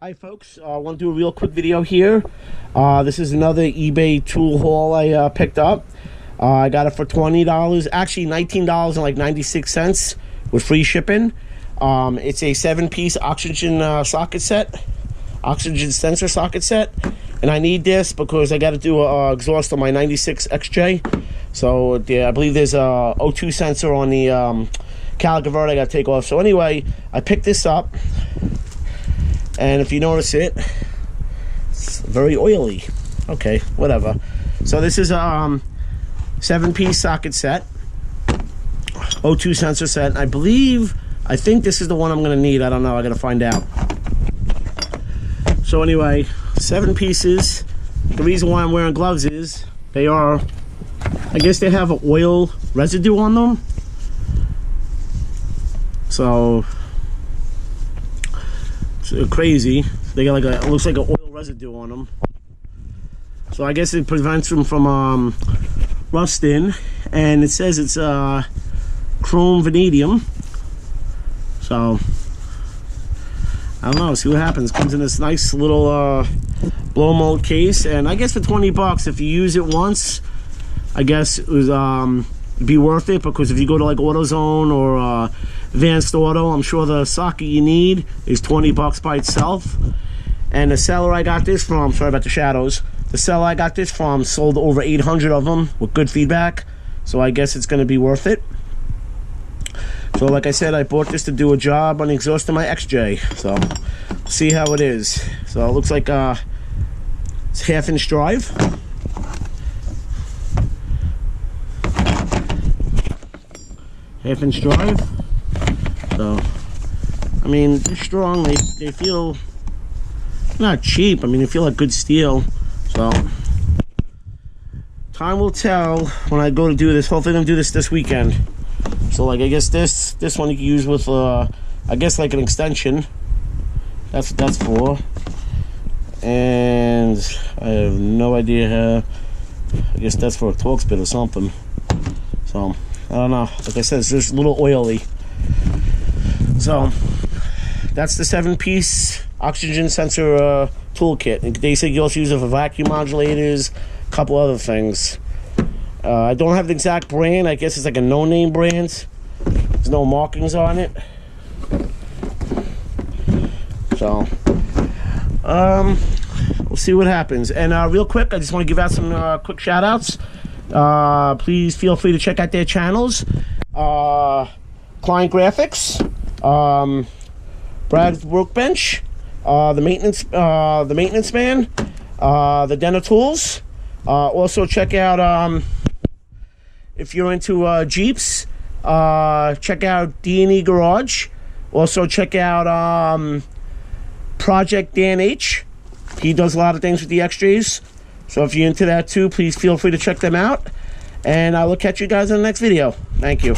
Hi folks, I want to do a real quick video here. This is another eBay tool haul I picked up. I got it for $20, actually $19.96 with free shipping. It's a 7-piece oxygen socket set, oxygen sensor socket set, and I need this because I got to do a exhaust on my 96 XJ. So I believe there's a O2 sensor on the caliper converter I got to take off. So anyway, I picked this up. And if you notice it, it's very oily. Okay, whatever. So this is a 7-piece socket set, O2 sensor set. I think this is the one I'm gonna need. I don't know, I gotta find out. So anyway, 7 pieces. The reason why I'm wearing gloves is they are, I guess they have an oil residue on them. So crazy. They got like it looks like an oil residue on them. So I guess it prevents them from rusting, and it says it's chrome vanadium. So I don't know, see what happens. Comes in this nice little blow mold case, and I guess for 20 bucks if you use it once, I guess it was be worth it, because if you go to like AutoZone or Advanced Auto, I'm sure the socket you need is 20 bucks by itself. And the seller I got this from, sorry about the shadows, the seller I got this from sold over 800 of them with good feedback, so I guess it's going to be worth it. So like I said, I bought this to do a job on the exhaust of my XJ, so see how it is. So it looks like it's 1/2-inch drive. Half-inch drive. So I mean, they're strong. They feel not cheap. I mean, they feel like good steel. So time will tell when I go to do this. Hopefully I'm gonna do this weekend. So like, I guess this one you can use with I guess like an extension. That's what that's for. And I have no idea how. I guess that's for a Torx bit or something. So I don't know. Like I said, it's just a little oily. So that's the 7-piece oxygen sensor toolkit. They say you also use it for vacuum modulators, a couple other things. I don't have the exact brand. I guess it's like a no-name brand. There's no markings on it. So we'll see what happens. And real quick, I just want to give out some quick shout-outs. Please feel free to check out their channels. Client Graphics, Brad's Workbench, the maintenance man, the Denner Tools. Also check out if you're into Jeeps, check out D&E Garage. Also check out Project Dan H. He does a lot of things with the XJs. So if you're into that too, please feel free to check them out. And I will catch you guys in the next video. Thank you.